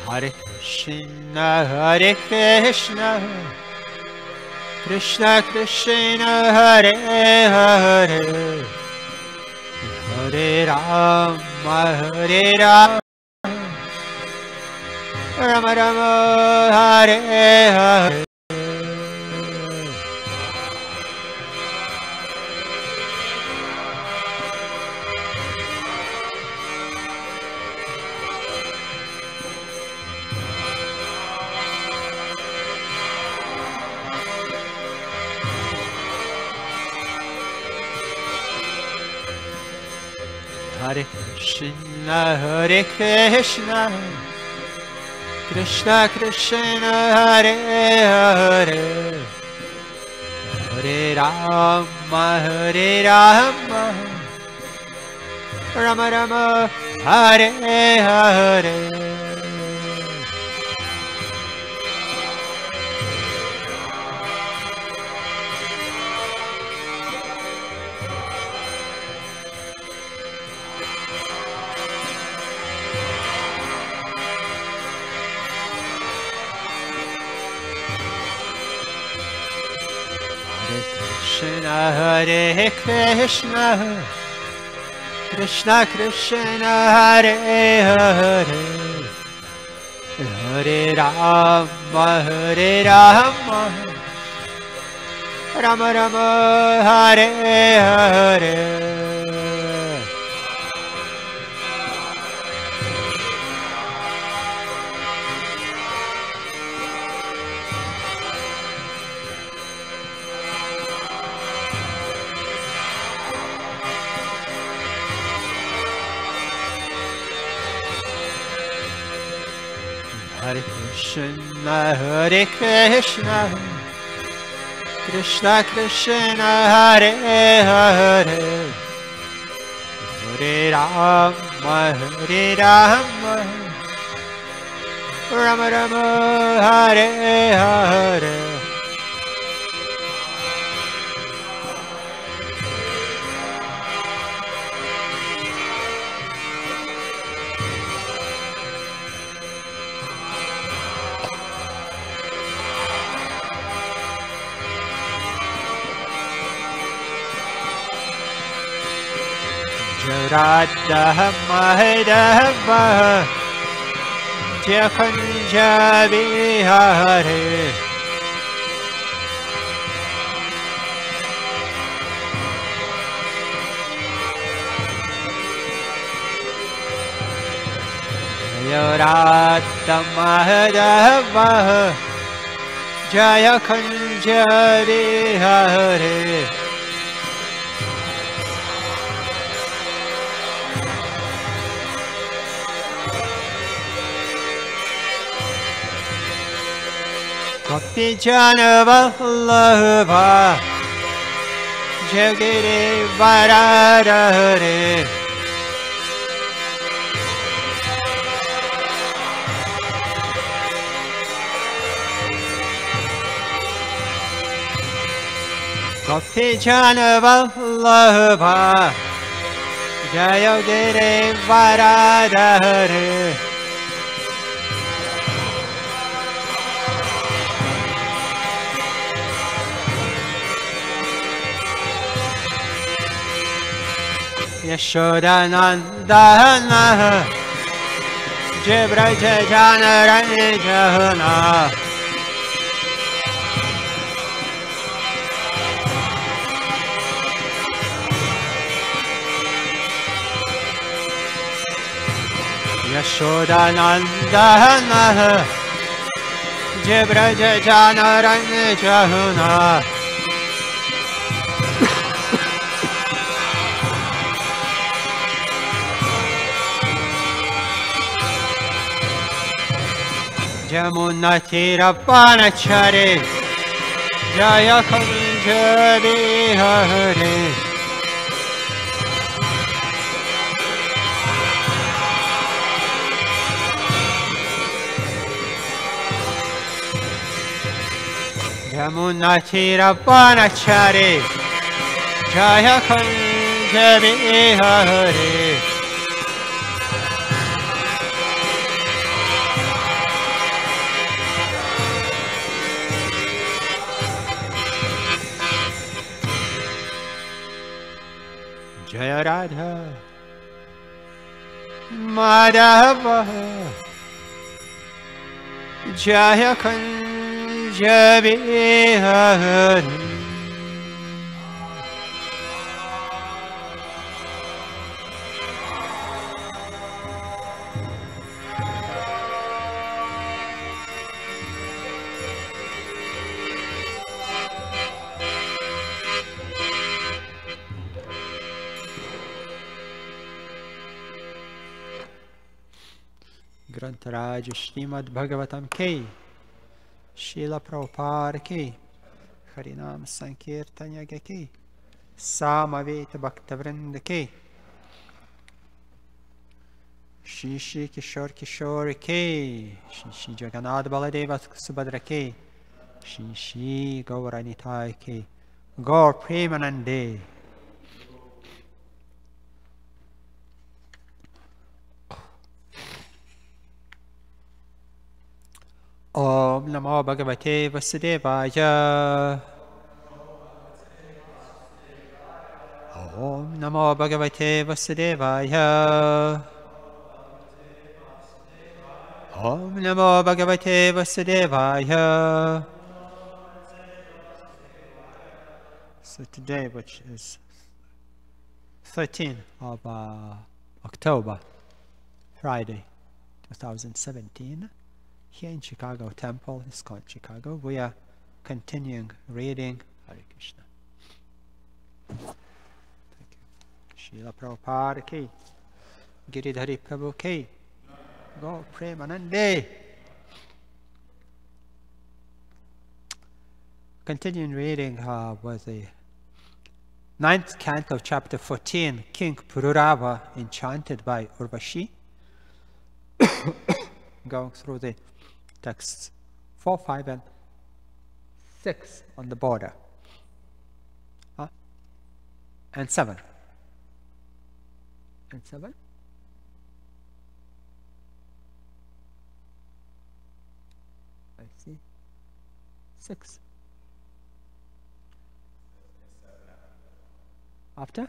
Hare Krishna, Hare Krishna, Krishna Krishna, Hare Hare, Hare Rama, Hare Rama, Rama Rama, Hare Hare. Hare Krishna, Hare Krishna, Krishna Krishna, Hare Hare, Hare Rama, Hare Rama, Rama Rama, Hare Hare. Krishna, Hare Krishna, Krishna Krishna, Hare Hare, Hare Rama, Hare Rama, Rama Rama, Hare Hare. Hare Krishna, Hare Krishna, Krishna Krishna, Hare Hare, Hare Rama, Hare Rama, Rama Rama, Hare Hare. Radha Madhava Jakhanja Vihare Radha Madhava Jakhanja Vihare Bhakti Jana Vallabha Jagiri Varadhare Bhakti Jana Vallabha Jayagiri Varadhare Yashodanandana Jibraja Janaranjana Yashodanandana Jibraja Janaranjana Jamunatira Panachare Jaya Kunja Vihare Jamunatira Panachare Jaya Kunja Vihare Radha Madhava Jaya Kunja Bihari. Grantaraj Srimad Bhagavatam Ki, Srila Prabhupada Ki, Harinam Sankirtanya Ki, Samaveta Bhaktavrinda Ki, Shri Shri Kishore Kishore Ki, Shri Shri Jagannath Baladeva Subhadra Ki, Shri Shri Gauranitai Ki, Gaur Premanande. Om Namo Bhagavate Vasudevaya. Om Namo Bhagavate Vasudevaya. Om Namo Bhagavate Vasudevaya. So today, which is 13th of October, Friday, 2017, here in Chicago Temple, ISKCON Chicago, we are continuing reading Hare Krishna. Thank you. Srila Prabhupada Ki, Giridhari Prabhu Ki, Gaur Premanande. Continuing reading was the 9th canto, chapter 14, King Pururava, Enchanted by Urvasi. Going through the texts 4, 5, and 6 on the border. And 7. And 7? I see. 6. After?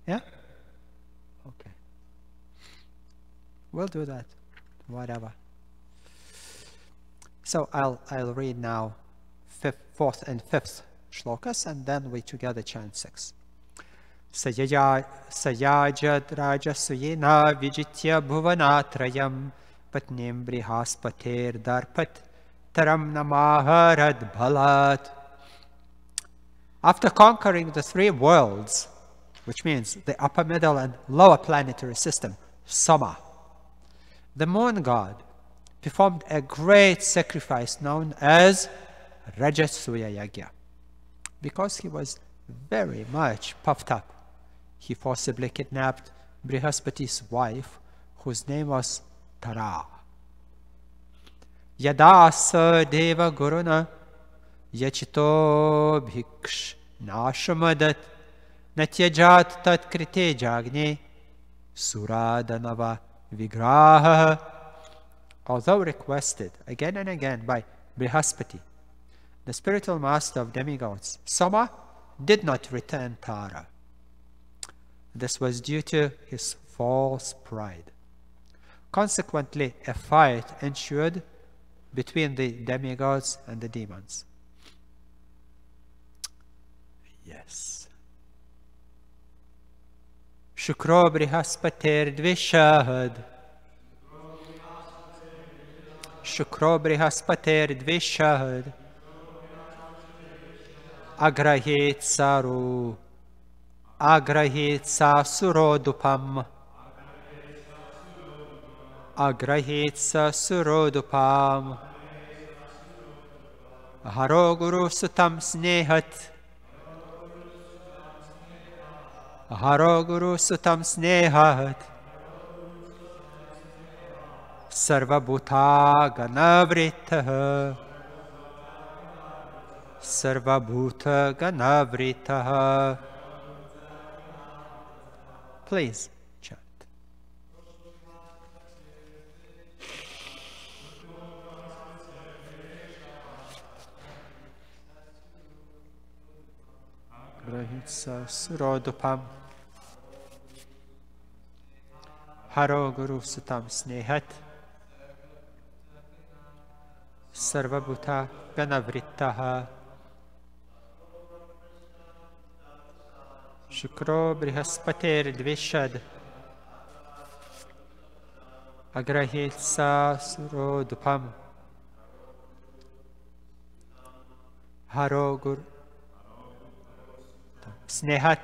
Yeah? Okay. We'll do that. Whatever. So I'll read now 4th and 5th shlokas, and then we together chant 6. Sayajad Rajasuyena Vijitya Bhuvanatrayam Patnim Brihaspater Darpat Taram Namaharad Bhalat. After conquering the 3 worlds, which means the upper, middle, and lower planetary system, Soma, the moon god performed a great sacrifice known as Rajasuya Yagya. Because he was very much puffed up, he forcibly kidnapped Brihaspati's wife, whose name was Tara. Yadasa Deva Guruna Yachito Bhiksh Nashamadat Natyajat Tat Krite Jagni Suradanava Vigraha. Although requested again and again by Brihaspati, the spiritual master of demigods, Soma did not return Tara. This was due to his false pride. Consequently, a fight ensued between the demigods and the demons. Yes. Shukro Brihaspater Dvishad. Shukro Brihaspater Dvishad. Agrahit Saru. Agrahit Surodupam. Agrahit Surodupam. Haro Guru Sutam Snehat. Haro Guru Sutam Snehat. Sarvabhuta Ganavritah. Sarvabhuta Ganavritah. Please chant. Grahitsa surodupam Haro Guru Sutam Snehat Sarvabhuta Ganavrittaha Shukro Brihaspater Dvishad Agrahitsa surodupam Haro Guru Snehat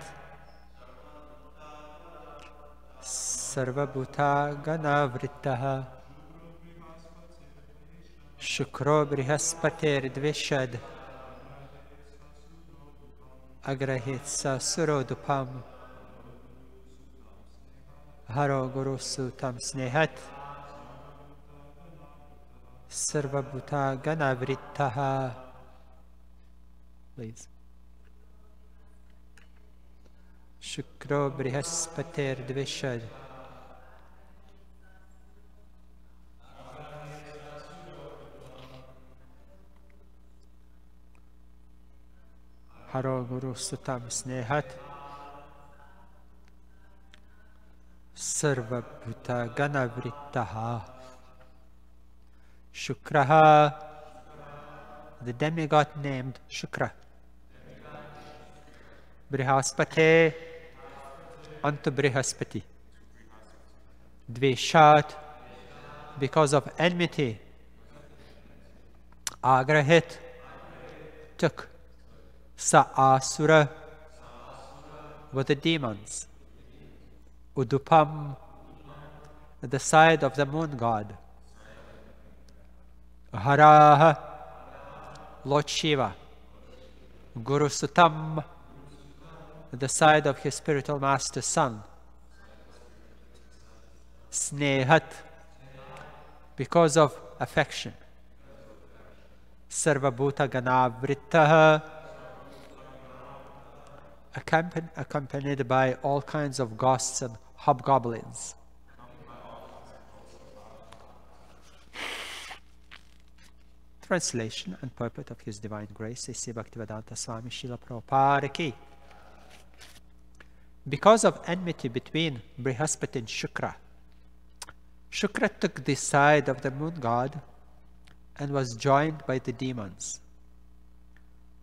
Sarvabhuta Ganavrittaha Shukro Brihaspater Dvishad Agrahitsa Surodupam Haro Guru Sutam Snehat Sarvabhuta Ganavrittaha. Please. Shukro Brihaspater Dvishad Haro Guru Sutam Snehat Sarvabhuta Ganavrittaha. Shukraha, the demigod named Shukra. Brihaspate, unto Brihaspati. Dvishat, because of enmity. Agrahit, took. Saasura, with the demons. Udupam, the side of the moon god. Haraha, Lord Shiva. Guru Sutam, the side of his spiritual master son. Snehat, because of affection. Sarvabhuta Ganavrittaha, accompanied by all kinds of ghosts and hobgoblins. Translation and purport of His Divine Grace, A.C. Bhaktivedanta Swami Srila Prabhupada Ki. Because of enmity between Brihaspati and Shukra, Shukra took the side of the moon god and was joined by the demons.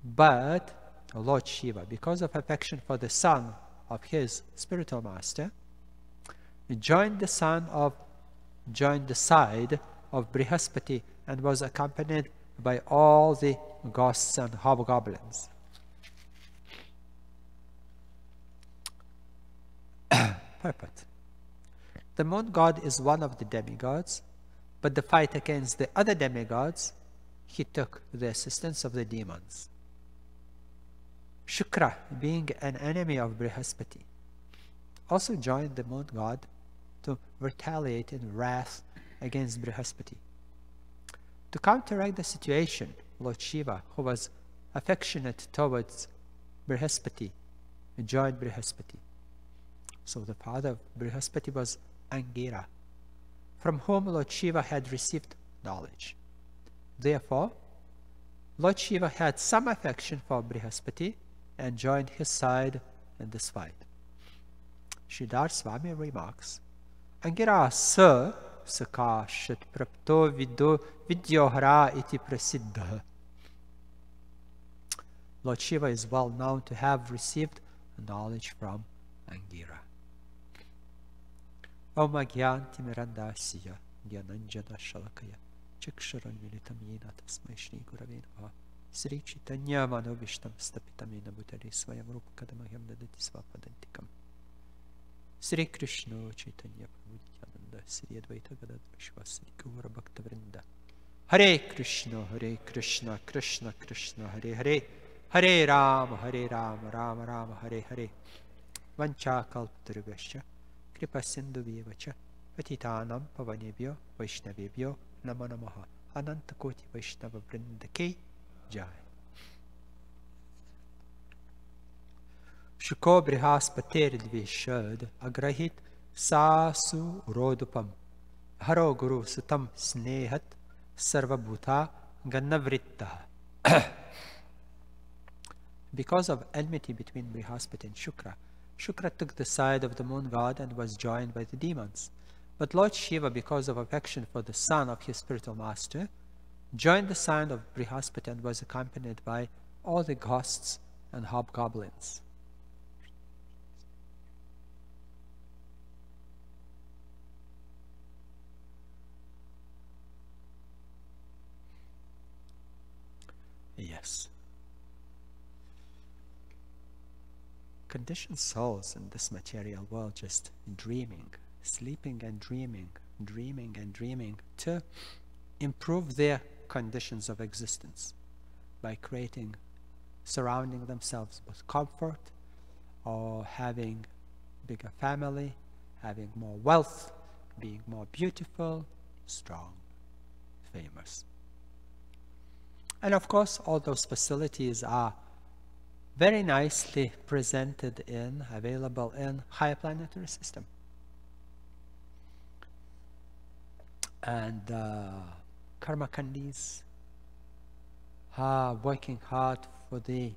But Lord Shiva, because of affection for the son of his spiritual master, joined the side of Brihaspati and was accompanied by all the ghosts and hobgoblins. Purport. The moon god is one of the demigods, but the fight against the other demigods, he took the assistance of the demons. Shukra, being an enemy of Brihaspati, also joined the moon god to retaliate in wrath against Brihaspati. To counteract the situation, Lord Shiva, who was affectionate towards Brihaspati, joined Brihaspati. So the father of Brihaspati was Angira, from whom Lord Shiva had received knowledge. Therefore, Lord Shiva had some affection for Brihaspati and joined his side in this fight. Sridhar Swami remarks, Angira sa sakashat prapto vidyohara iti prasiddha. Lord Shiva is well known to have received knowledge from Angira. Om Agyanti Mirandasya Gyananjana Shalakaya Chiksharan Militam Yena Tasmai Shri Gurave Namaha Sri Caitanya Manobishtam Stapitamena Bhutari Swayam Rupa Kadamahyam Dadati Svapadantikam Sri Krishna Chaitanya Prabhu Sri Advaita Gadad Vishwa Sri Gaura Bhakta Vrinda Hare Krishna Krishna Krishna Hare Hare Hare Rama Rama Rama Hare Hare Vancha Kalpatarubhasya Kripa Sindhu Vyevacha Patitanam Pavanebhyo Vaishnavebhyo Namo Namaha Ananta Koti Vaishnava Vrinda Ki Jai. Shuko Brihaspater Dvishad Agrahit Sasu Rodupam Haro Guru Sutam Snehat Sarvabhuta Ganavritta. because of enmity between Brihaspati and Shukra, Shukra took the side of the moon god and was joined by the demons. But Lord Shiva, because of affection for the son of his spiritual master, joined the side of Brihaspati and was accompanied by all the ghosts and hobgoblins. Yes. Conditioned souls in this material world just dreaming, sleeping and dreaming, dreaming and dreaming to improve their conditions of existence by surrounding themselves with comfort, or having bigger family, having more wealth, being more beautiful, strong, famous. And of course, all those facilities are very nicely presented available in higher planetary system. And karma kandis are working hard for the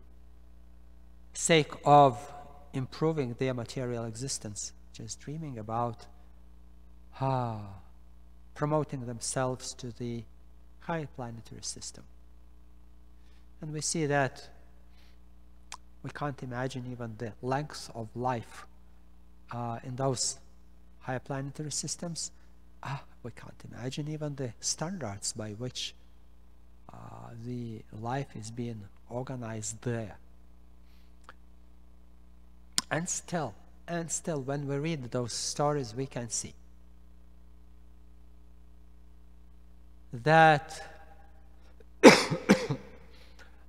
sake of improving their material existence, just dreaming about promoting themselves to the higher planetary system. And we see that we can't imagine even the length of life in those higher planetary systems. We can't imagine even the standards by which the life is being organized there. And still, when we read those stories, we can see that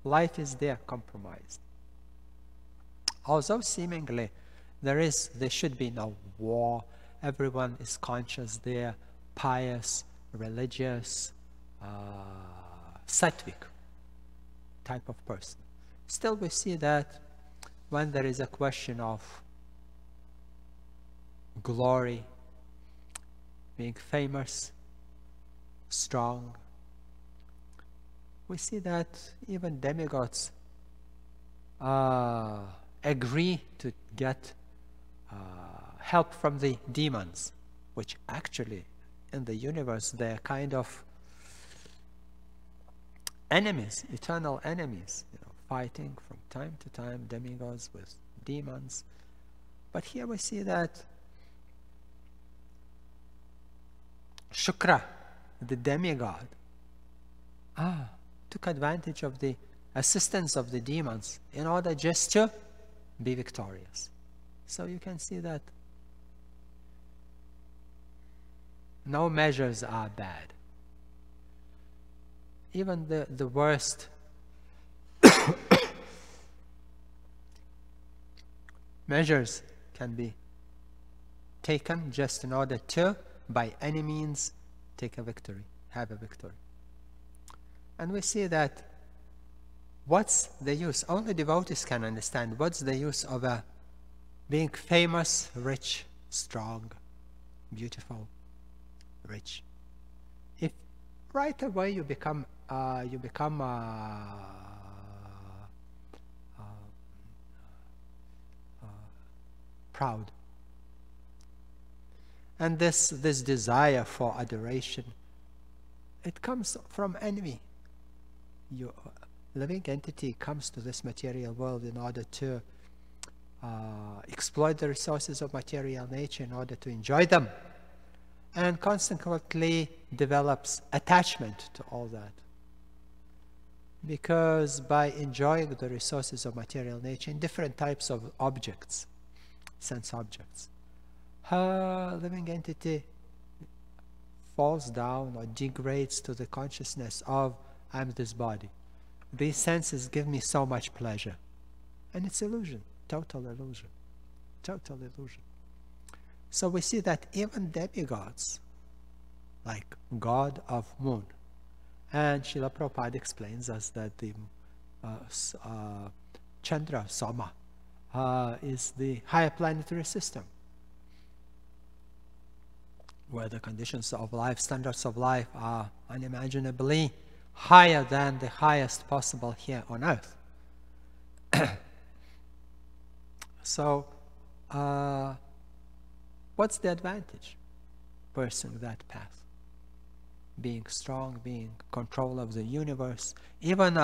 life is there compromised. Although seemingly there should be no war, everyone is conscious there, pious, religious, sattvic type of person. Still we see that when there is a question of glory, being famous, strong, we see that even demigods agree to get help from the demons, which actually in the universe they're kind of enemies, eternal enemies, fighting from time to time, demigods with demons. But here we see that Shukra, the demigod, took advantage of the assistance of the demons in order just to be victorious. So you can see that no measures are bad. Even the worst measures can be taken just in order to, by any means, take a victory, have a victory. And we see that what's the use? Only devotees can understand what's the use of being famous, rich, strong, beautiful, rich. If right away you become proud, and this desire for adoration, it comes from envy. Your living entity comes to this material world in order to exploit the resources of material nature in order to enjoy them, and consequently develops attachment to all that. Because by enjoying the resources of material nature in different types of objects, sense objects, her living entity falls down or degrades to the consciousness of, I'm this body. These senses give me so much pleasure. And it's illusion, total illusion, total illusion. So we see that even demigods, like God of Moon, and Srila Prabhupada explains us that the Chandra, Soma, is the higher planetary system, where the conditions of life, standards of life are unimaginably higher than the highest possible here on earth. So, what's the advantage pursuing that path? Being strong, being control of the universe, even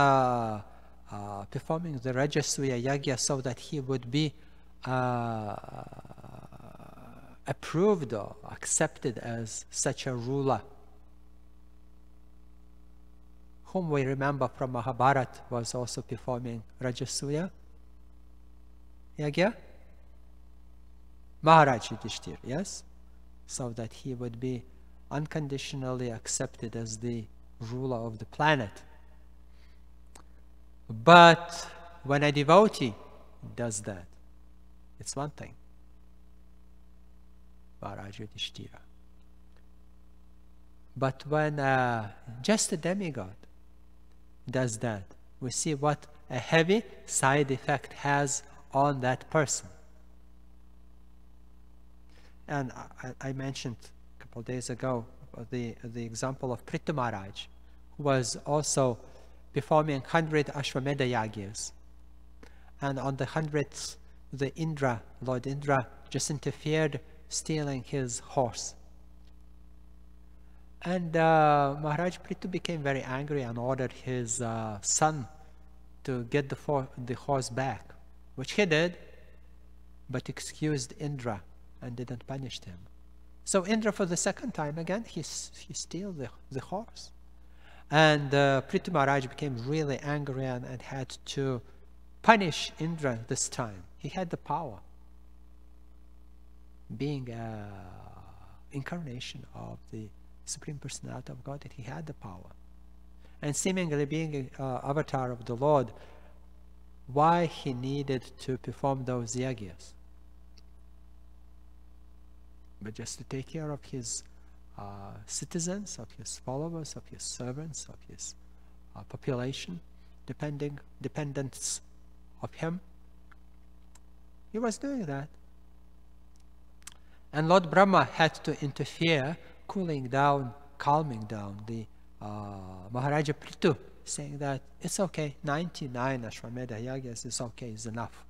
performing the Rajasuya Yagya so that he would be approved or accepted as such a ruler, whom we remember from Mahabharata was also performing Rajasuya Yagya? Maharaj Yudhishthira, yes? So that he would be unconditionally accepted as the ruler of the planet. But when a devotee does that, it's one thing. Maharaj Yudhishthira. But when just a demigod does that, we see what a heavy side effect has on that person. And I mentioned a couple of days ago the example of Prithu Maharaj, who was also performing 100 Ashwamedha Yagyas. And on the 100th, the Indra, Lord Indra, just interfered, stealing his horse. And Maharaj Prithu became very angry and ordered his son to get the horse back, which he did, but excused Indra and didn't punish him. So Indra, for the second time again, he stole the horse. And Prithu Maharaj became really angry and had to punish Indra this time. He had the power. Being an incarnation of the Supreme Personality of Godhead, he had the power. And seemingly being an avatar of the Lord, why he needed to perform those yagyas? But just to take care of his citizens, of his followers, of his servants, of his population, dependents of him. He was doing that. And Lord Brahma had to interfere, calming down the Maharaja Prithu, saying that it's okay, 99 Ashwamedha Yagyas is okay, is enough.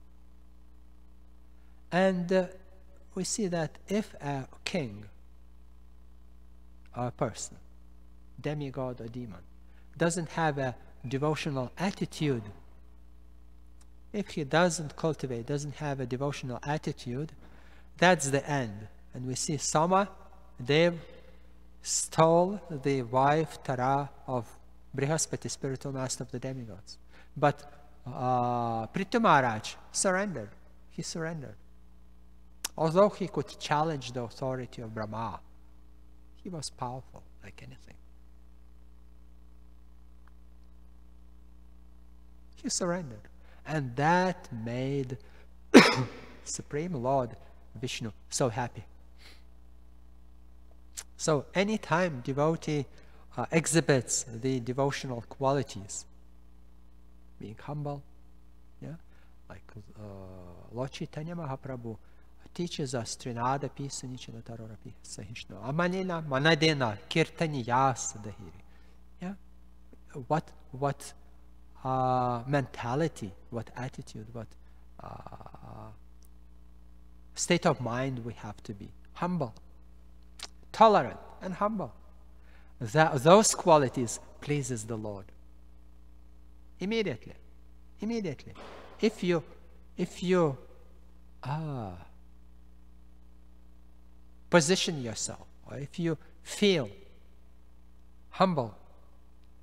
And we see that if a king or a person, demigod or demon, doesn't have a devotional attitude, if he doesn't cultivate, doesn't have a devotional attitude, that's the end. And we see Soma, Dev, stole the wife Tara of Brihaspati, spiritual master of the demigods. But Prithu Maharaj surrendered. He surrendered. Although he could challenge the authority of Brahma, he was powerful like anything. He surrendered. And that made Supreme Lord Vishnu so happy. So anytime devotee exhibits the devotional qualities, being humble, yeah, like Lord Caitanya Mahaprabhu teaches us Trinada Pisa Nichana Tarorapi Sahishno Amanina Manadena Kirtaniyas Dahiri. Yeah. What mentality, what attitude, what state of mind we have to be. Humble, tolerant, and humble. Those qualities pleases the Lord. Immediately. If you position yourself, or if you feel humble,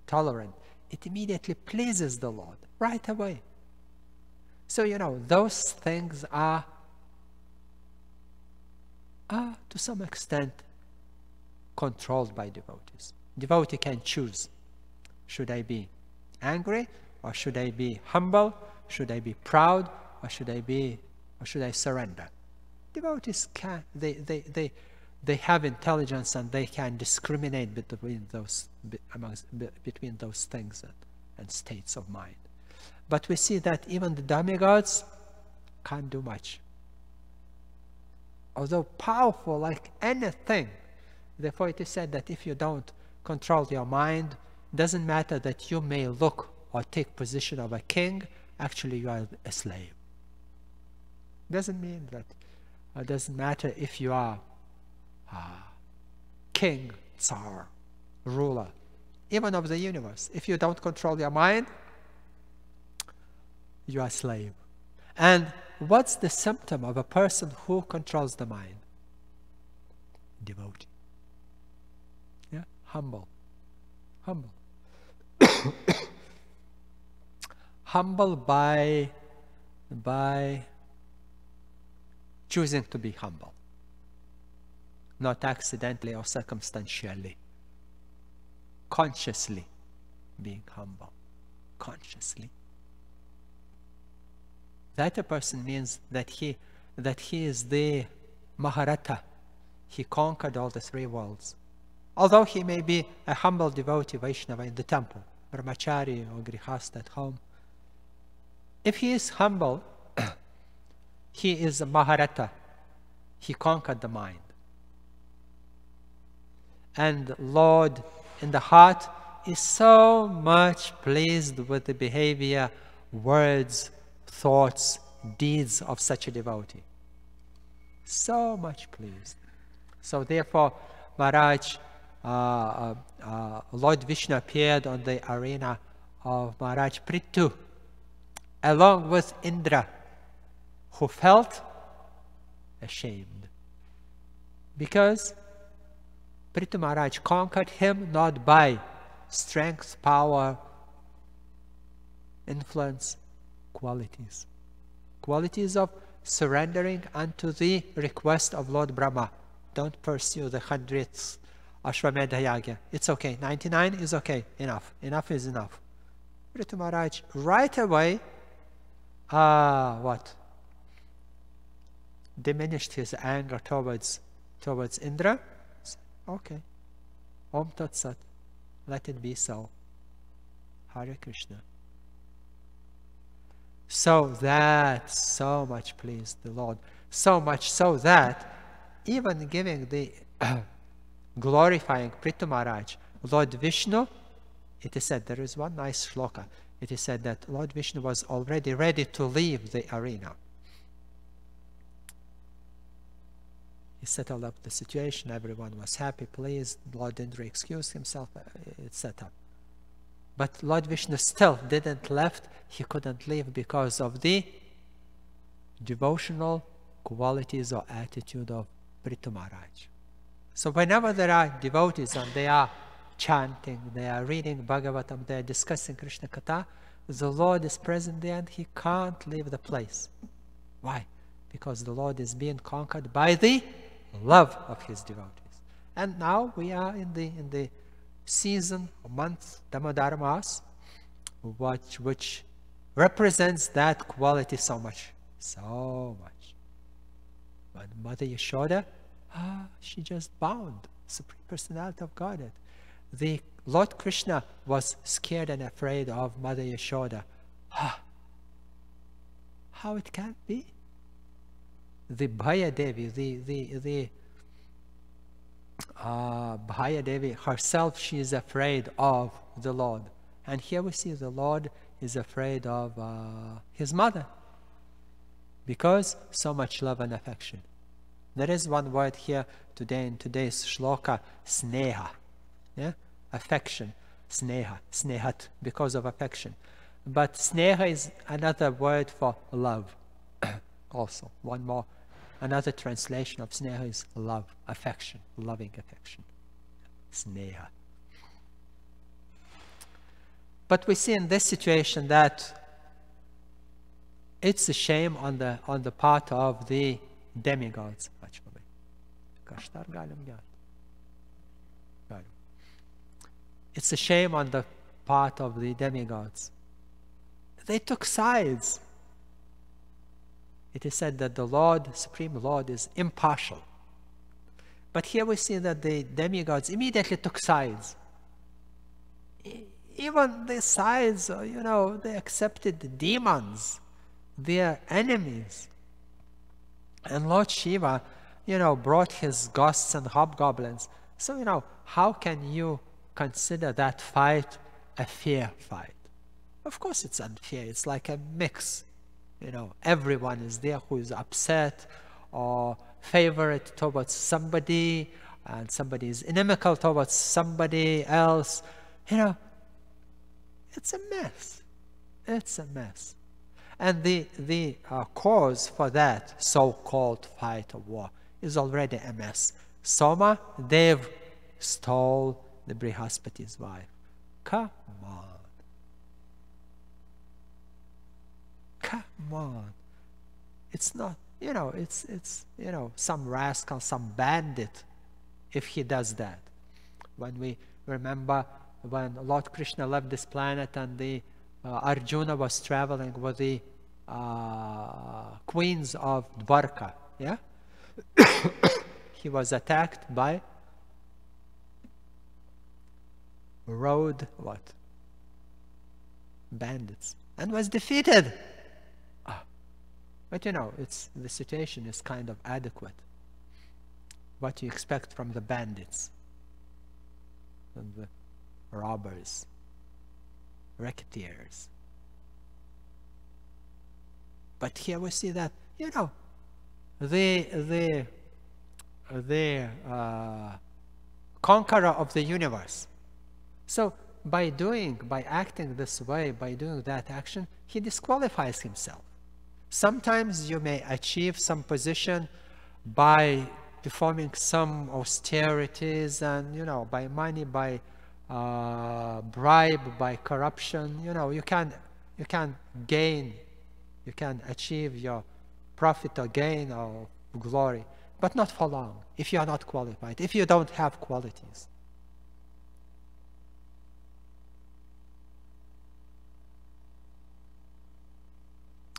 tolerant, it immediately pleases the Lord right away. So, those things are to some extent controlled by devotees. Devotee can choose. Should I be angry, or should I be humble? Should I be proud, or should I surrender? Devotees can, they have intelligence, and they can discriminate between those things and states of mind. But we see that even the demigods can't do much. Although powerful like anything, therefore it is said that if you don't control your mind, doesn't matter that you may look or take position of a king, actually you are a slave. Doesn't mean that, it doesn't matter if you are king, tsar, ruler, even of the universe. If you don't control your mind, you are a slave. And what's the symptom of a person who controls the mind? Devotee. Yeah, humble. Humble. Humble by choosing to be humble, not accidentally or circumstantially. Consciously being humble. Consciously. That a person means that he is the Maharatha. He conquered all the three worlds. Although he may be a humble devotee Vaishnava in the temple, brahmachari or grihastha at home, if he is humble, he is a Maharatha. He conquered the mind. And Lord in the heart is so much pleased with the behavior, words, thoughts, deeds of such a devotee. So much pleased. So therefore, Maharaj, Lord Vishnu appeared on the arena of Maharaj Prithu, along with Indra, who felt ashamed. Because Prithu Maharaj conquered him not by strength, power, influence, qualities. Qualities of surrendering unto the request of Lord Brahma. Don't pursue the 100th Ashwamedha Yagya. It's okay. 99 is okay. Enough. Enough is enough. Prithu Maharaj right away diminished his anger towards Indra. Okay. Om Tat Sat. Let it be so. Hare Krishna. So that so much pleased the Lord. So much so that even giving the glorifying Prithu Maharaj, Lord Vishnu, it is said, there is one nice shloka. It is said that Lord Vishnu was already ready to leave the arena. He settled up the situation, everyone was happy, pleased, Lord Indra excused himself, etc. But Lord Vishnu still didn't left, he couldn't leave because of the devotional qualities or attitude of Prithu Maharaj. So whenever there are devotees and they are chanting, they are reading Bhagavatam, they are discussing Krishna Katha, the Lord is present there and he can't leave the place. Why? Because the Lord is being conquered by the love of his devotees. And now we are in the season, month, Damodar Mas, which represents that quality so much. So much. But Mother Yashoda, she just bound, Supreme Personality of Godhead. The Lord Krishna was scared and afraid of Mother Yashoda. How it can be? The Bhaya Devi, the Bhaya Devi herself, she is afraid of the Lord. And here we see the Lord is afraid of his mother. Because so much love and affection. There is one word here today in today's shloka, sneha. Yeah? Affection. Sneha. Snehat, because of affection. But sneha is another word for love. Also, one more. Another translation of sneha is love, affection, loving affection. Sneha. But we see in this situation that it's a shame on the part of the demigods. It's a shame on the part of the demigods. They took sides. It is said that the Lord, Supreme Lord, is impartial. But here we see that the demigods immediately took sides. Even the sides, they accepted the demons, their enemies. And Lord Shiva, brought his ghosts and hobgoblins. So, how can you consider that fight a fair fight? Of course it's unfair. It's like a mix. Everyone is there who is upset or favorite towards somebody, and somebody is inimical towards somebody else. It's a mess. It's a mess. And the cause for that so-called fight or war is already a mess. Soma, Dev stole the Brihaspati's wife. Come on. Come on. It's not, it's some rascal, some bandit if he does that. When we remember when Lord Krishna left this planet and the Arjuna was traveling with the queens of Dwarka, yeah? He was attacked by road bandits and was defeated. But the situation is kind of adequate. What you expect from the bandits and the robbers, racketeers. But here we see that, the conqueror of the universe. So by acting this way, by doing that action, he disqualifies himself. Sometimes you may achieve some position by performing some austerities and, by money, by bribe, by corruption. You can gain, you can achieve your profit or gain or glory, but not for long if you are not qualified, if you don't have qualities.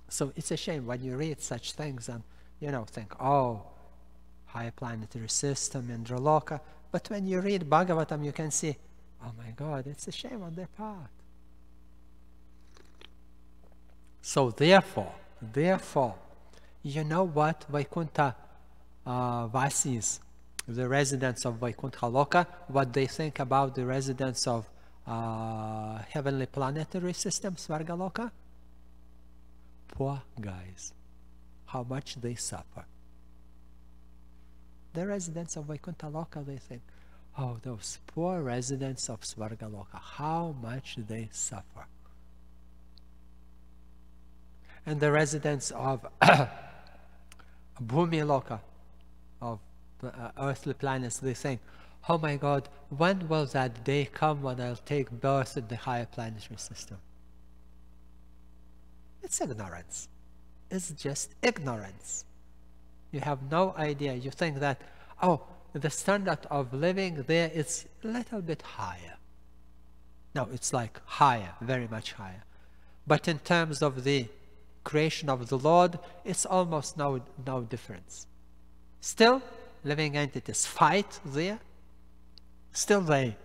So it's a shame when you read such things and, think, oh, high planetary system, Indraloka. But when you read Bhagavatam, you can see, oh my God, it's a shame on their part. So therefore, you know what Vaikuntha Vasis, the residents of Vaikuntha Loka, what they think about the residents of heavenly planetary system, Svargaloka? Poor guys, how much they suffer. The residents of Vaikuntha Loka, they think, oh, those poor residents of Svargaloka, how much they suffer. And the residents of Bhumi Loka, of the earthly planets, they think, oh my God, when will that day come when I'll take birth in the higher planetary system? It's ignorance. It's just ignorance. You have no idea. You think that, oh, the standard of living there is a little bit higher. No, it's like higher, very much higher. But in terms of the creation of the Lord, it's almost no difference. Still, living entities fight there. Still, they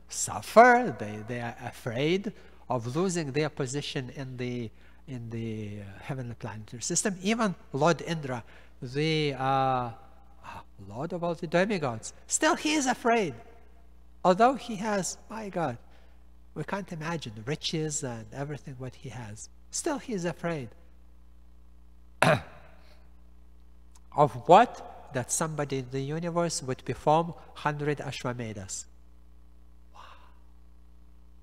suffer. They are afraid of losing their position in the heavenly planetary system. Even Lord Indra, the Lord of all the demigods, still he is afraid. Although he has, my God, we can't imagine riches and everything what he has. Still he is afraid. Of what? That somebody in the universe would perform 100 Ashwamedas. Wow.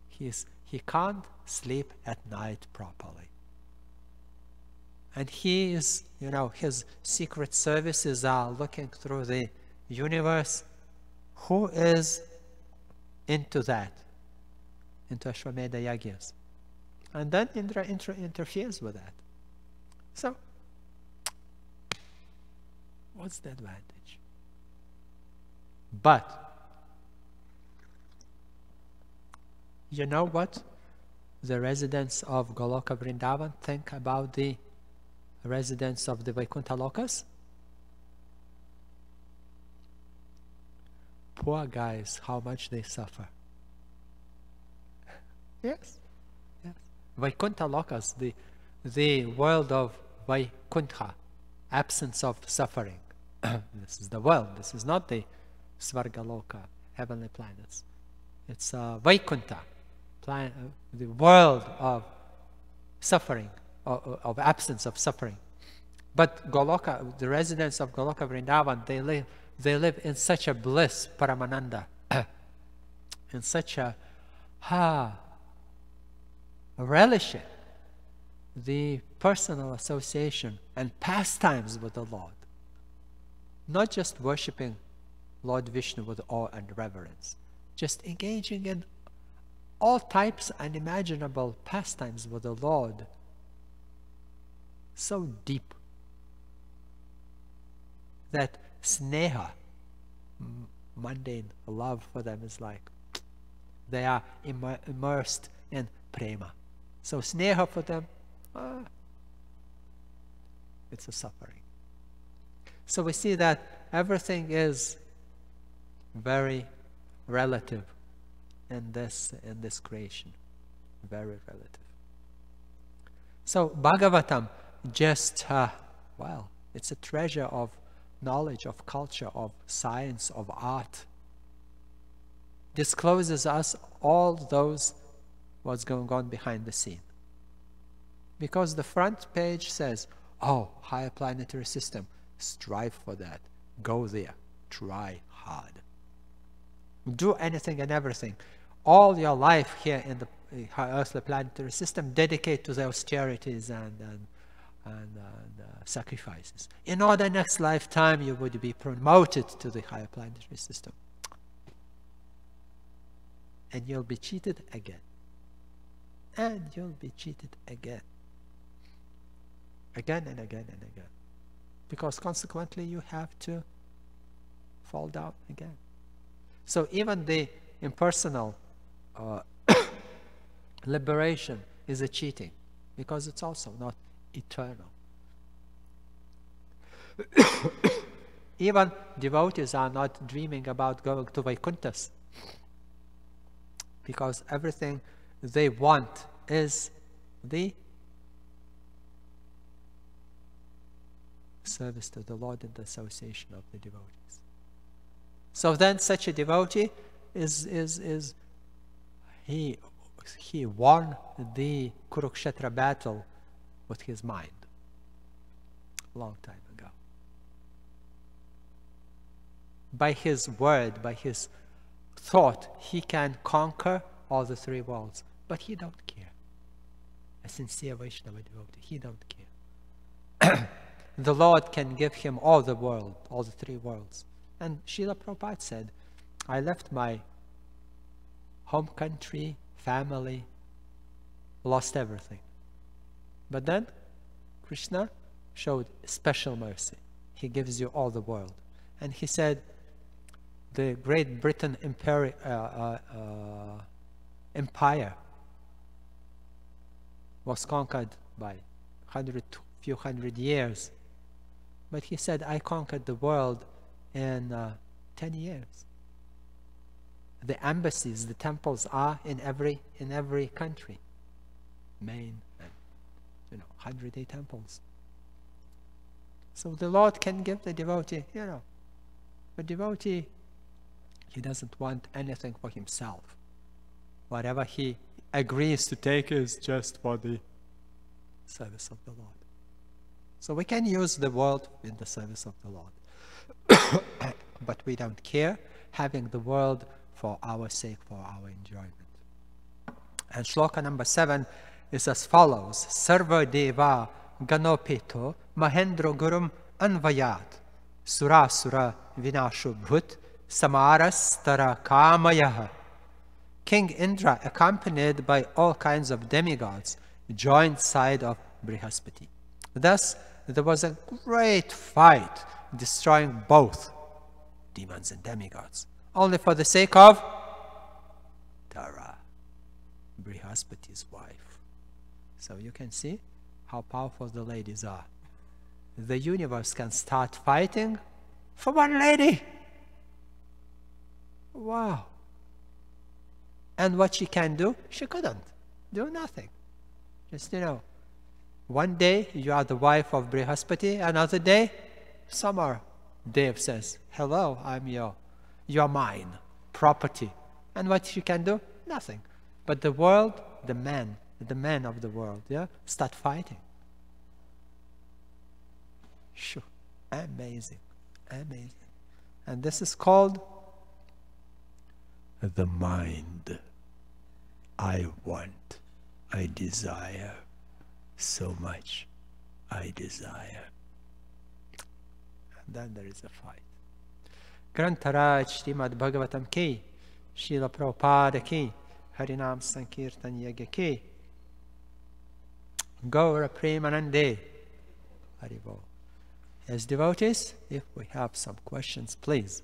He can't sleep at night properly. And he is, his secret services are looking through the universe. Who is into that? Into Ashwamedha Yagyas. And then Indra interferes with that. So, what's the advantage? But, you know what the residents of Goloka Vrindavan think about the residents of the Vaikuntha Lokas? Poor guys, how much they suffer. Yes. Vaikuntha Lokas, the world of Vaikuntha, absence of suffering. This is the world. This is not the Svargaloka, heavenly planets. It's Vaikuntha, the world of suffering, of absence of suffering. But Goloka, the residents of Goloka Vrindavan, they live in such a bliss, Paramananda, in such a relishing the personal association and pastimes with the Lord. Not just worshipping Lord Vishnu with awe and reverence, just engaging in all types and imaginable pastimes with the Lord. So deep that sneha, mundane love for them, is like they are immersed in prema. So sneha for them, it's a suffering. So we see that everything is very relative in this creation, very relative. So Bhagavatam just well, it's a treasure of knowledge, of culture, of science, of art. Discloses us all those what's going on behind the scene. Because the front page says, oh, higher planetary system, strive for that, go there, try hard. Do anything and everything. All your life here in the earthly planetary system, dedicate to the austerities and sacrifices. In order next lifetime you would be promoted to the higher planetary system. And you'll be cheated again. And you'll be cheated again. Again and again and again. Because consequently you have to fall down again. So even the impersonal liberation is a cheating, because it's also not eternal. Even devotees are not dreaming about going to Vaikunthas, because everything they want is the service to the Lord and the association of the devotees. So then such a devotee he won the Kurukshetra battle with his mind a long time ago. By his word, by his thought, he can conquer all the three worlds, but he don't care. A sincere Vaishnava devotee, he don't care. The Lord can give him all the world, all the three worlds. And Srila Prabhupada said, I left my home country, family, lost everything. But then Krishna showed special mercy. He gives you all the world. And he said, the Great Britain empire was conquered by few hundred years. But he said, I conquered the world in 10 years. The embassies, the temples are in every country. Main and 108 temples. So the Lord can give the devotee, the devotee, he doesn't want anything for himself. Whatever he agrees to take is just for the service of the Lord. So we can use the world in the service of the Lord. But we don't care having the world for our sake, for our enjoyment. And shloka number 7 is as follows. Sarva deva ganopito mahendro gurum anvayat surasura vinashu bhut samaras tara kamayaha. King Indra, accompanied by all kinds of demigods, joined side of Brihaspati. Thus, there was a great fight, destroying both demons and demigods, only for the sake of Tara, Brihaspati's wife. So you can see how powerful the ladies are. The universe can start fighting for one lady. Wow. And what she can do? She couldn't do nothing. Just, one day you are the wife of Brihaspati, another day, Samar Dev says, hello, I'm you're mine, property. And what she can do? Nothing. But the world, the man, the men of the world, yeah, start fighting. Sure, amazing, amazing. And this is called the mind. I want, I desire so much, I desire. And then there is a fight. Grantaraj Srimad Bhagavatam ki, Srila Prabhupada ki, Harinam Sankirtan Yagya ki, Gaura Premanande, Haribol. As devotees, if we have some questions, please.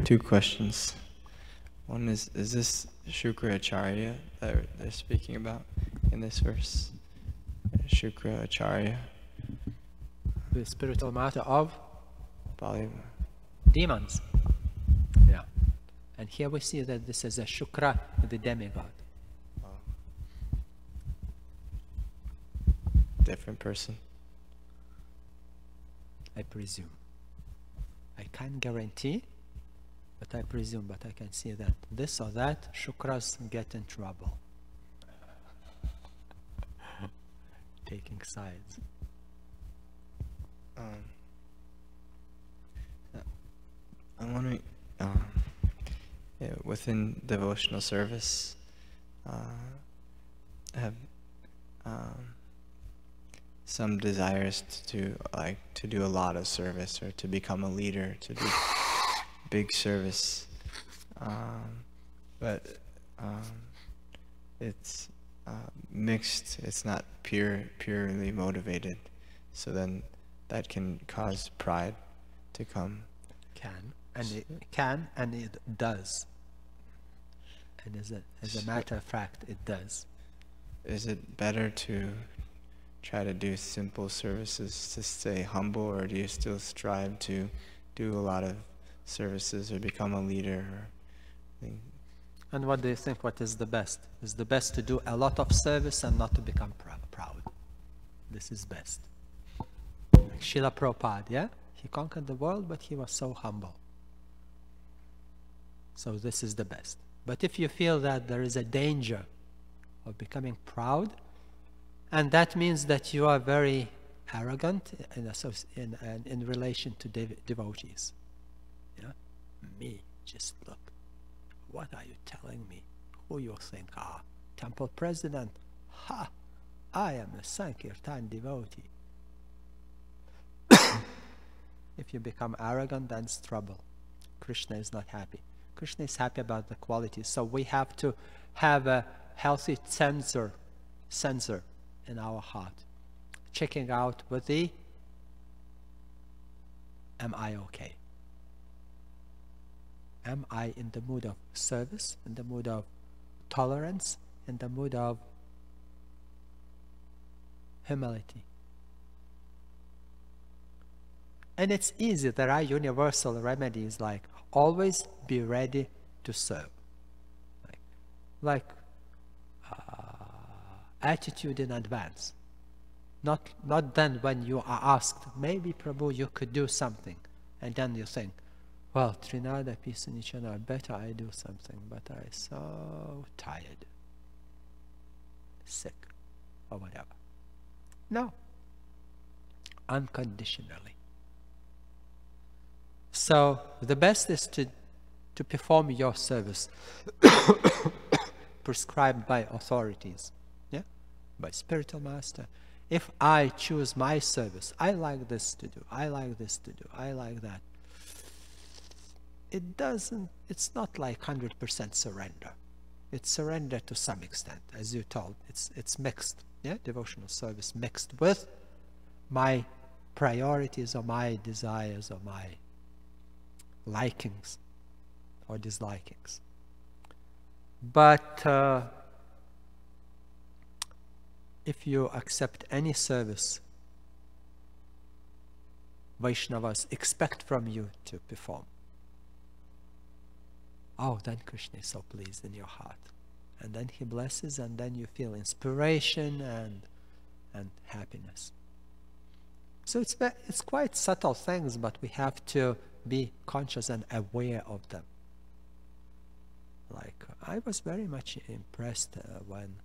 Two questions. One is this Shukracharya that they're speaking about in this verse? Shukracharya. The spiritual matter of Bali. demons. Yeah. And here we see that this is a Shukra, the demigod. Oh. Different person. I presume. I can't guarantee, but I presume, but I can see that this or that Shukras get in trouble. Taking sides. I'm wondering, within devotional service, have some desires to do a lot of service or to become a leader, to do big service, but it's mixed. It's not purely motivated, so then that can cause pride to come. And it does. And as a matter of fact, it does. Is it better to try to do simple services to stay humble, or do you still strive to do a lot of services or become a leader? And what do you think? What is the best? Is the best to do a lot of service and not to become proud? This is best. Srila Prabhupada, yeah? He conquered the world, but he was so humble. So this is the best. But if you feel that there is a danger of becoming proud, and that means that you are very arrogant in relation to devotees. Yeah? Me, just look. What are you telling me? Who you think are? Temple president? Ha! I am a Sankirtan devotee. If you become arrogant, then it's trouble. Krishna is not happy. Krishna is happy about the qualities. So we have to have a healthy sensor in our heart, checking out with the, am I okay? Am I in the mood of service, in the mood of tolerance, in the mood of humility? And it's easy. There are universal remedies, like always be ready to serve. Like attitude in advance. Not then when you are asked, maybe Prabhu you could do something. And then you think, well, Trinada, peace and Nichana, better I do something, but I'm so tired, sick, or whatever. No. Unconditionally. So the best is to perform your service prescribed by authorities, yeah, by spiritual master. If I choose my service, I like this to do, I like this to do, I like that. It's not like 100% surrender. It's surrender to some extent, as you told. It's mixed, yeah, devotional service mixed with my priorities or my desires or my likings or dislikings. But if you accept any service Vaishnavas expect from you to perform, oh, then Krishna is so pleased in your heart. And then he blesses, and then you feel inspiration and happiness. So it's quite subtle things, but we have to be conscious and aware of them. Like, I was very much impressed when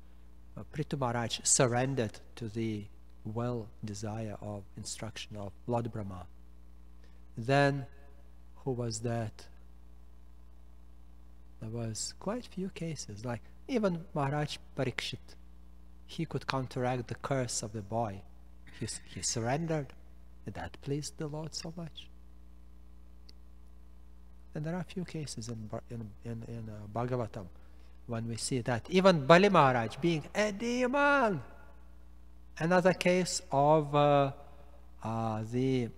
Prithu Maharaj surrendered to the desire of instruction of Lord Brahma. Then, who was that? There was quite few cases, like even Maharaj Parikshit. He could counteract the curse of the boy. He surrendered. That pleased the Lord so much. And there are few cases in Bhagavatam when we see that. Even Bali Maharaj being a demon. Another case of the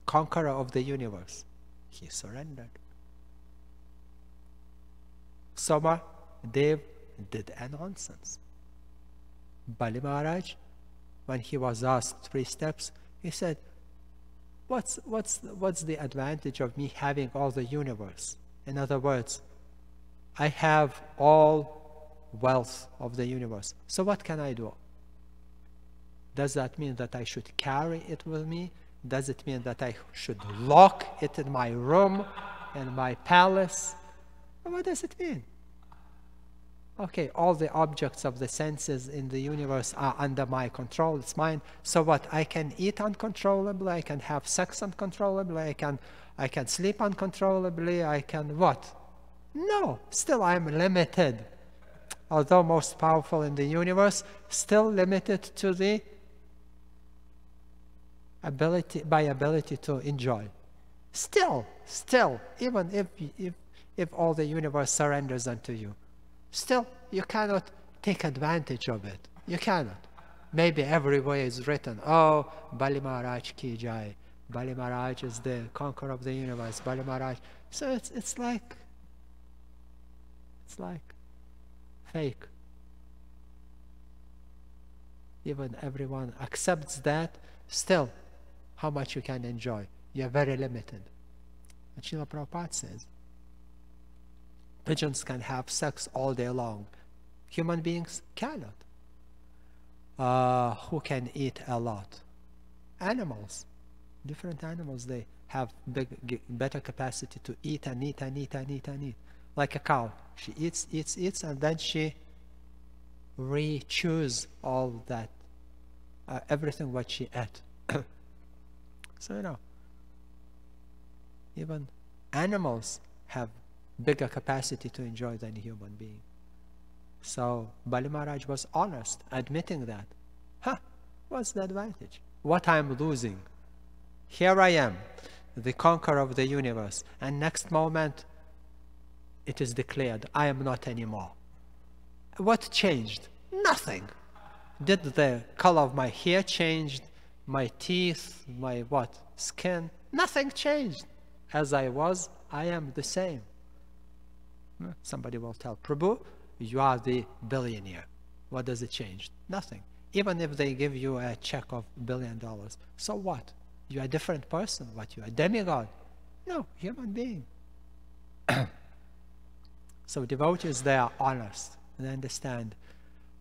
conqueror of the universe. He surrendered. Soma Dev did a nonsense. Bali Maharaj, when he was asked 3 steps, he said, what's the advantage of me having all the universe? In other words, I have all wealth of the universe. So what can I do? Does that mean that I should carry it with me? Does it mean that I should lock it in my room, in my palace? What does it mean? Okay, all the objects of the senses in the universe are under my control, it's mine. So what? I can eat uncontrollably, I can have sex uncontrollably, I can sleep uncontrollably, I can what? No, still I am limited. Although most powerful in the universe, still limited to the ability to enjoy. Still, even if all the universe surrenders unto you, still you cannot take advantage of it. You cannot. Maybe everywhere is written, oh, Bali Maharaj ki jai. Bali Maharaj is the conqueror of the universe. Bali Maharaj. So it's like fake. Even everyone accepts that. Still, how much you can enjoy? You are very limited. And Srila Prabhupada says, pigeons can have sex all day long. Human beings cannot. Who can eat a lot? Animals. Different animals, they have better capacity to eat and eat and eat and eat and eat. Like a cow. She eats, and then she re-chews all that, everything what she ate. So, even animals have bigger capacity to enjoy than a human being. So Bali Maharaj was honest, admitting that. What's the advantage? What I'm losing? Here I am, the conqueror of the universe, and next moment it is declared, I am not anymore. What changed? Nothing. Did the color of my hair change? My teeth? My what? Skin? Nothing changed. As I was, I am the same. Somebody will tell, Prabhu, you are the billionaire. What does it change? Nothing. Even if they give you a check of $1 billion, so what? You are a different person. What, you are a demigod? No, human being. So devotees, they are honest. They understand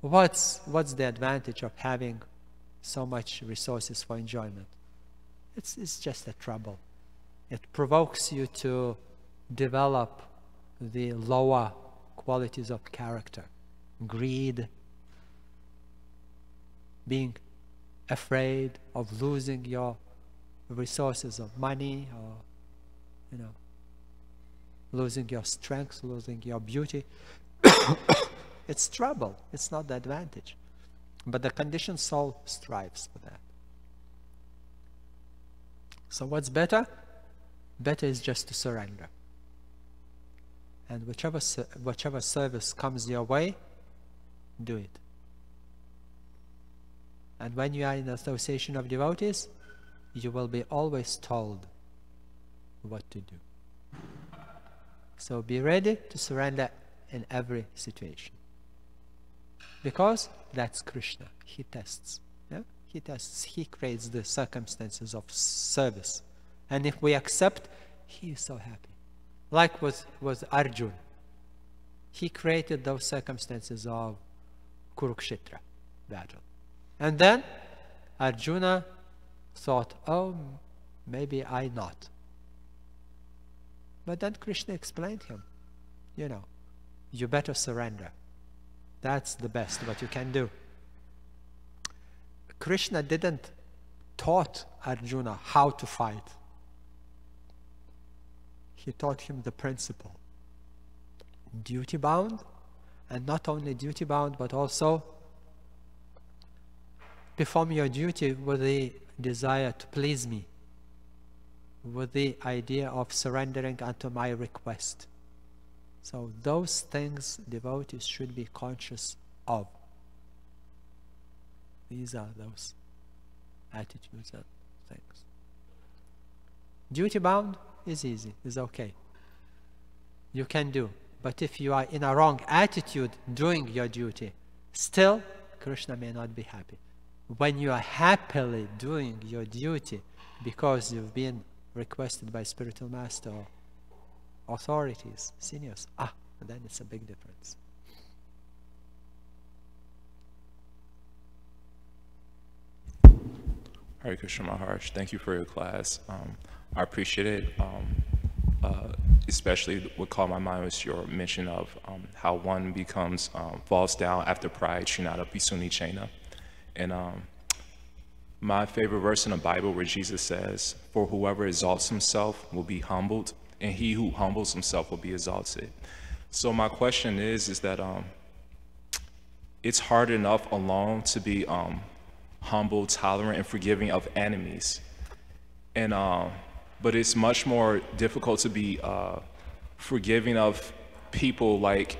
what's the advantage of having so much resources for enjoyment. It's just a trouble. It provokes you to develop the lower qualities of character, greed, being afraid of losing your resources of money, or losing your strength, losing your beauty. It's trouble. It's not the advantage. But the conditioned soul strives for that. So what's better? Better is just to surrender. And whichever service comes your way, do it. And when you are in the association of devotees, you will be always told what to do. So be ready to surrender in every situation. Because that's Krishna. He tests. Yeah? He tests. He creates the circumstances of service. And if we accept, he is so happy. Like with Arjun. He created those circumstances of Kurukshetra battle. And then Arjuna thought, oh, maybe I not. But then Krishna explained him, you know, you better surrender. That's the best what you can do. Krishna didn't taught Arjuna how to fight. He taught him the principle. Duty bound, and not only duty bound, but also perform your duty with the desire to please me, with the idea of surrendering unto my request. So those things devotees should be conscious of. These are those attitudes and things. Duty bound is easy, is okay. You can do. But if you are in a wrong attitude doing your duty, still Krishna may not be happy. When you are happily doing your duty because you've been requested by spiritual master or authorities, seniors, then it's a big difference. Hare Krishna Maharaj, thank you for your class. I appreciate it. Especially what caught my mind was your mention of how one becomes, falls down after pride, Srinada Pisuni Chena. And my favorite verse in the Bible where Jesus says, for whoever exalts himself will be humbled, and he who humbles himself will be exalted. So my question is that it's hard enough alone to be humble, tolerant, and forgiving of enemies. And but it's much more difficult to be forgiving of people, like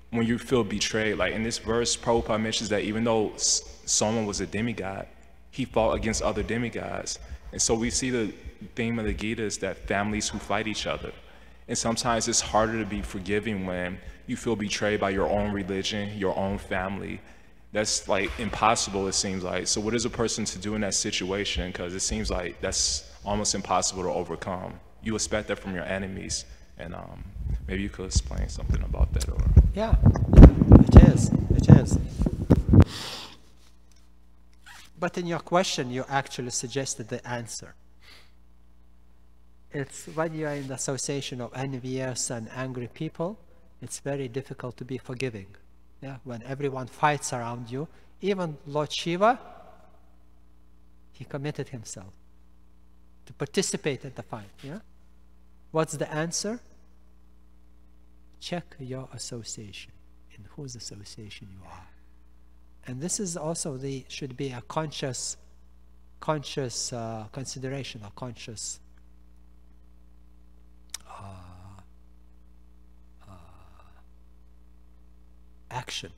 when you feel betrayed. Like in this verse, Prabhupada mentions that even though someone was a demigod, he fought against other demigods. And so we see the theme of the Gita is that families who fight each other. And sometimes it's harder to be forgiving when you feel betrayed by your own religion, your own family. That's like impossible, it seems like. So what is a person to do in that situation? Because it seems like that's almost impossible to overcome. You expect that from your enemies, and maybe you could explain something about that. Or yeah, it is. But in your question, you actually suggested the answer. It's when you are in the association of envious and angry people, it's very difficult to be forgiving. Yeah, when everyone fights around you, even Lord Shiva, he committed himself to participate in the fight. Yeah, what's the answer? Check your association, in whose association you are. And this is also should be a conscious consideration, a conscious action.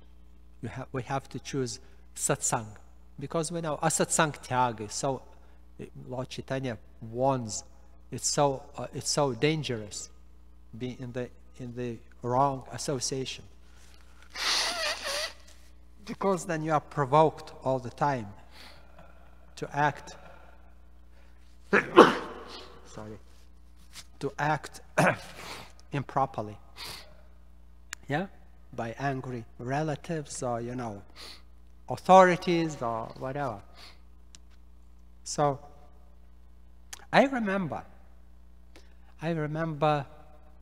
We have to choose satsang, because we know asatsang tyaga. So Lord Caitanya warns, it's so dangerous being in the wrong association, because then you are provoked all the time to act improperly, yeah, by angry relatives or authorities or whatever. So I remember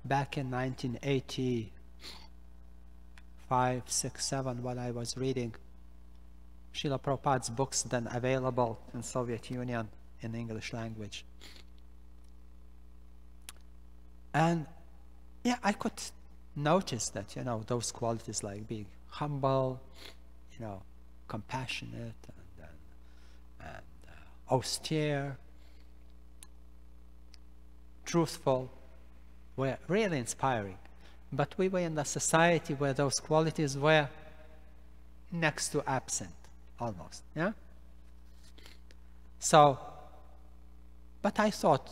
back in 1985, 6, 7, when I was reading Srila Prabhupada's books then available in Soviet Union in English language. And yeah, I could notice that, those qualities like being humble, compassionate and austere, truthful, were really inspiring. But we were in a society where those qualities were next to absent, almost, yeah? So, but I thought,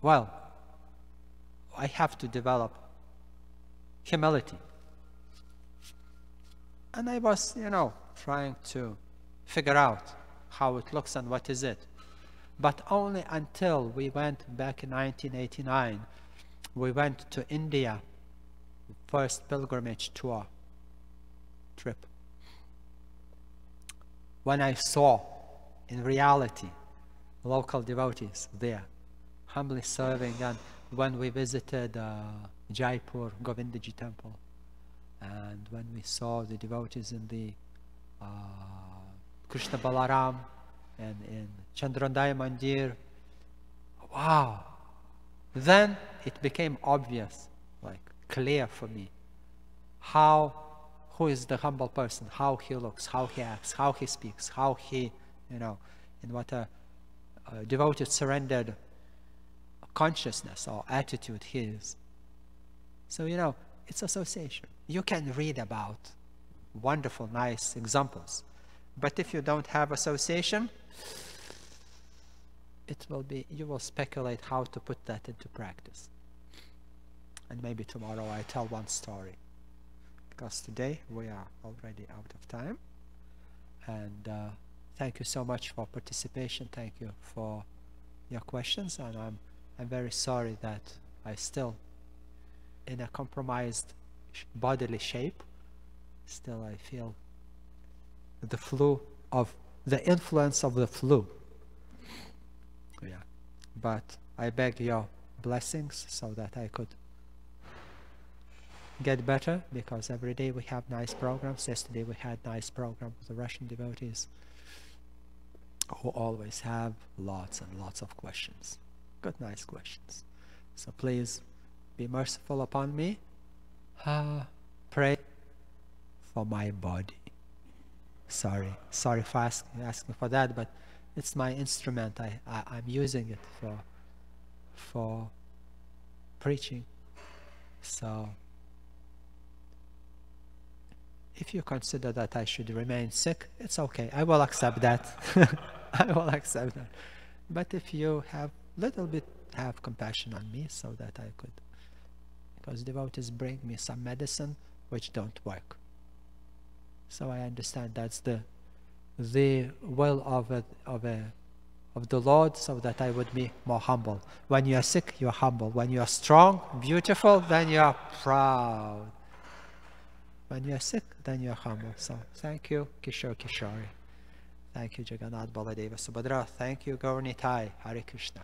well, I have to develop humility. And I was, trying to figure out how it looks and what is it. But only until we went back in 1989, we went to India, first pilgrimage trip. When I saw in reality, local devotees there, humbly serving. And when we visited Jaipur Govindaji temple, and when we saw the devotees in the Krishna Balaram and in Chandrodaya Mandir, wow! Then it became obvious, like clear for me, who is the humble person, how he looks, how he acts, how he speaks, how he, in what a devoted, surrendered consciousness or attitude he is. So, it's association. You can read about wonderful, nice examples, but if you don't have association, you will speculate how to put that into practice. And maybe tomorrow I tell one story, because today we are already out of time. And thank you so much for participation. Thank you for your questions. And I'm very sorry that I still, in a compromised bodily shape, still I feel the influence of the flu. Yeah, but I beg your blessings so that I could get better, because every day we have nice programs. Yesterday we had nice program with the Russian devotees who always have lots and lots of questions. Good, nice questions. So please be merciful upon me. Pray for my body. Sorry for asking for that, but it's my instrument. I'm using it for preaching. So if you consider that I should remain sick, it's okay. I will accept that. I will accept that. But if you have have compassion on me, so that I could, because devotees bring me some medicine which don't work. So I understand that's the will of the Lord, so that I would be more humble. When you are sick, you are humble. When you are strong, beautiful, then you are proud. When you are sick, then you are humble. So thank you, Kishore Kishori. Thank you, Jagannath Baladeva Subhadra. Thank you, Gauranitai. Hare Krishna.